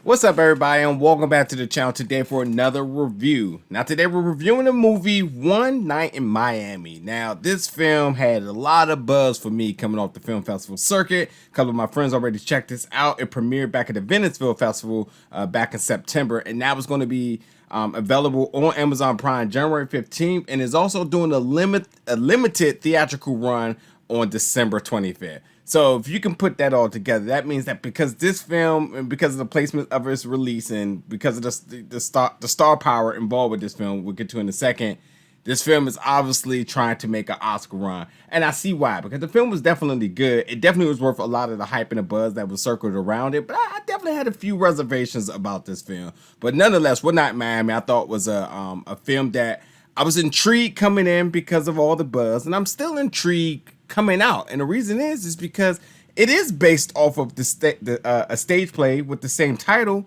What's up, everybody, and welcome back to the channel today for another review. Now, today we're reviewing the movie One Night in Miami. Now, this film had a lot of buzz for me coming off the film festival circuit. A couple of my friends already checked this out. It premiered back at the Venice Film Festival back in September, and now it's going to be available on Amazon Prime January 15th, and is also doing a limited theatrical run on December 25th. So if you can put that all together, that means that because this film and because of the placement of its release and because of the star power involved with this film, we'll get to in a second, this film is obviously trying to make an Oscar run. And I see why, because the film was definitely good. It definitely was worth a lot of the hype and the buzz that was circled around it, but I definitely had a few reservations about this film. But nonetheless, One Night in Miami, I thought was a film that I was intrigued coming in because of all the buzz, and I'm still intrigued coming out. And the reason is because it is based off of a stage play with the same title.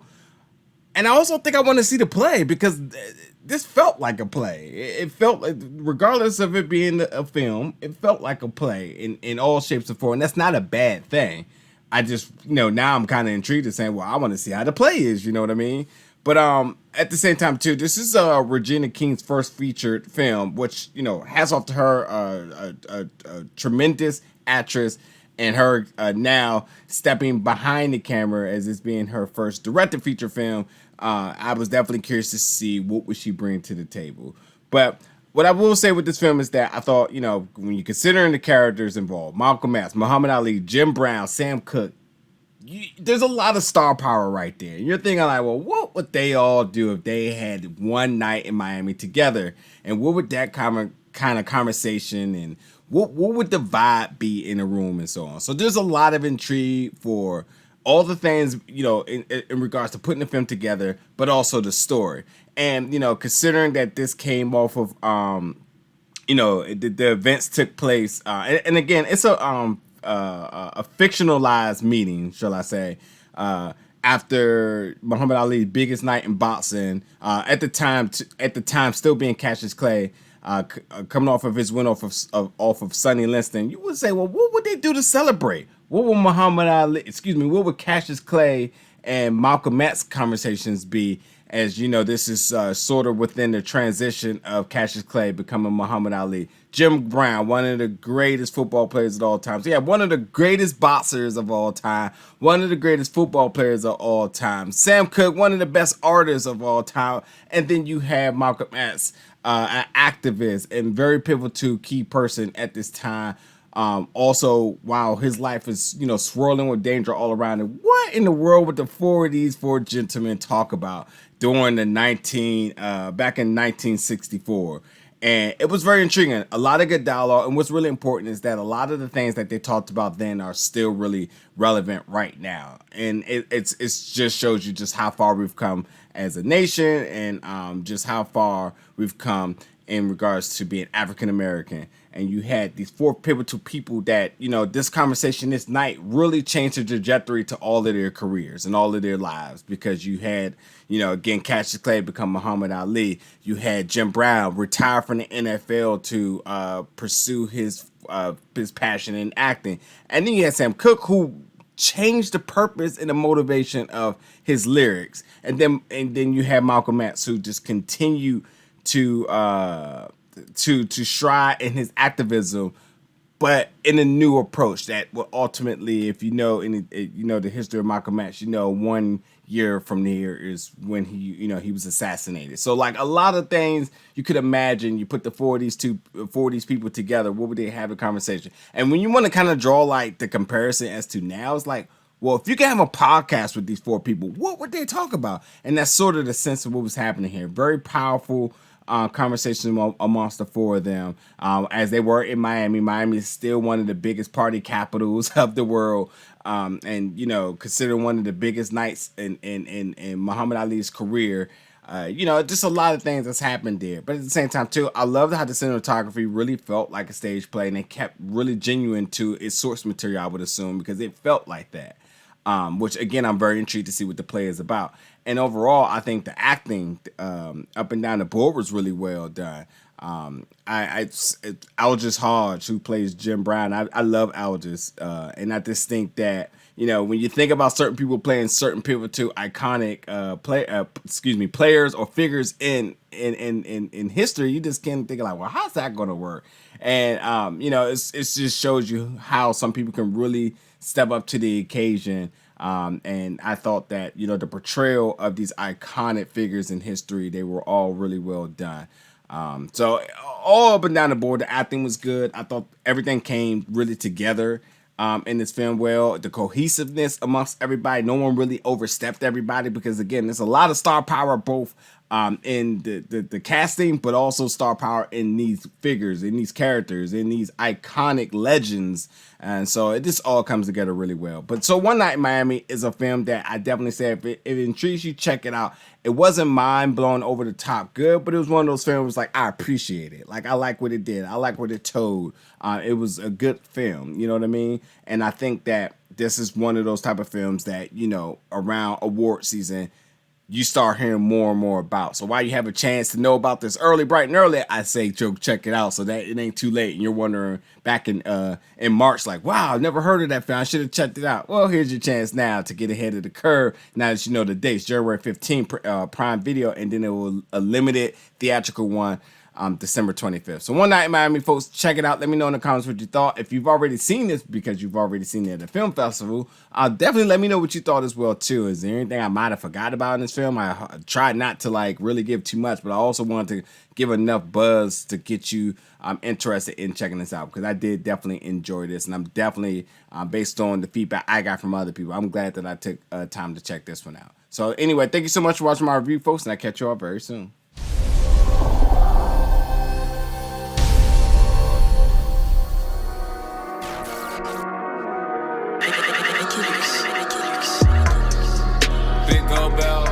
And I also think I want to see the play because this felt like a play. It felt like, regardless of it being a film, it felt like a play in all shapes and forms. And that's not a bad thing. I just, now I'm kind of intrigued and saying, well, I want to see how the play is, you know what I mean? But at the same time, too, this is Regina King's first featured film, which, hats off to her, a tremendous actress, and her now stepping behind the camera as it's being her first directed feature film. I was definitely curious to see what would she bring to the table. But what I will say with this film is that I thought, when you're considering the characters involved, Malcolm X, Muhammad Ali, Jim Brown, Sam Cooke, there's a lot of star power right there. You're thinking like, well, what would they all do if they had one night in Miami together? And what would that kind of conversation and what would the vibe be in a room and so on? So there's a lot of intrigue for all the things, in regards to putting the film together, but also the story. And, considering that this came off of, the events took place, and again, it's a fictionalized meeting, shall I say, after Muhammad Ali's biggest night in boxing, at the time still being Cassius Clay, coming off of his win off of Sonny Liston. You would say, well, what would they do to celebrate? What would Cassius Clay and Malcolm X conversations be? As you know, this is sort of within the transition of Cassius Clay becoming Muhammad Ali. Jim Brown, one of the greatest football players of all time. So yeah, one of the greatest boxers of all time. One of the greatest football players of all time. Sam Cooke, one of the best artists of all time. And then you have Malcolm X, an activist and very pivotal key person at this time. Also, while his life is, swirling with danger all around him, what in the world would the four of these four gentlemen talk about during the back in 1964? And it was very intriguing. A lot of good dialogue. And what's really important is that a lot of the things that they talked about then are still really relevant right now. And it's just shows you just how far we've come as a nation and just how far we've come in regards to being African American. And you had these four pivotal people that, this conversation this night really changed the trajectory to all of their careers and all of their lives, because you had, again, Cassius Clay become Muhammad Ali. You had Jim Brown retire from the NFL to pursue his passion in acting. And then you had Sam Cooke, who changed the purpose and the motivation of his lyrics. And then you had Malcolm X, who just continued to stride in his activism, but in a new approach that will ultimately, if the history of Malcolm X, 1 year from here is when he was assassinated. So like a lot of things you could imagine, you put the four of these people together, what would they have a conversation? And when you want to kind of draw like the comparison as to now, it's like, well, if you can have a podcast with these four people, what would they talk about? And that's sort of the sense of what was happening here. Very powerful conversation amongst the four of them, as they were in Miami. Miami is still one of the biggest party capitals of the world, and considered one of the biggest nights in Muhammad Ali's career. Just a lot of things that's happened there. But at the same time, too, I loved how the cinematography really felt like a stage play, and it kept really genuine to its source material, I would assume, because it felt like that. Which again, I'm very intrigued to see what the play is about. And overall, I think the acting up and down the board was really well done. Aldis Hodge, who plays Jim Brown, I love Aldis, and I just think that you know, when you think about certain people playing certain pivotal iconic players or figures in history, you just can't think of like, well, how's that going to work? And you know, it just shows you how some people can really step up to the occasion. And I thought that, you know, the portrayal of these iconic figures in history, they were all really well done. So all up and down the board, the acting was good. I thought everything came really together in this film well. The cohesiveness amongst everybody, no one really overstepped everybody, because again, there's a lot of star power both in the casting, but also star power in these figures, in these characters, in these iconic legends. And so it just all comes together really well. But so One Night in Miami is a film that I definitely say, if it intrigues you, check it out. It wasn't mind blowing over the top good, but it was one of those films like I appreciate it. Like I like what it did. I like what it told. It was a good film. You know what I mean? And I think that this is one of those type of films that, you know, around award season, you start hearing more and more about. So while you have a chance to know about this early, bright and early, I say, Joe, check it out so that it ain't too late. And you're wondering back in March, like, wow, I've never heard of that film. I should have checked it out. Well, here's your chance now to get ahead of the curve. Now that you know the dates, January 15th, Prime Video, and then it will a limited theatrical one. December 25th. So One Night in Miami, folks, check it out. Let me know in the comments what you thought. If you've already seen this, because you've already seen it at the film festival, definitely let me know what you thought as well too. Is there anything I might have forgot about in this film? I tried not to like really give too much, but I also wanted to give enough buzz to get you interested in checking this out, because I did definitely enjoy this, and I'm definitely based on the feedback I got from other people, I'm glad that I took time to check this one out. So anyway, thank you so much for watching my review, folks, and I'll catch you all very soon. Big old bell.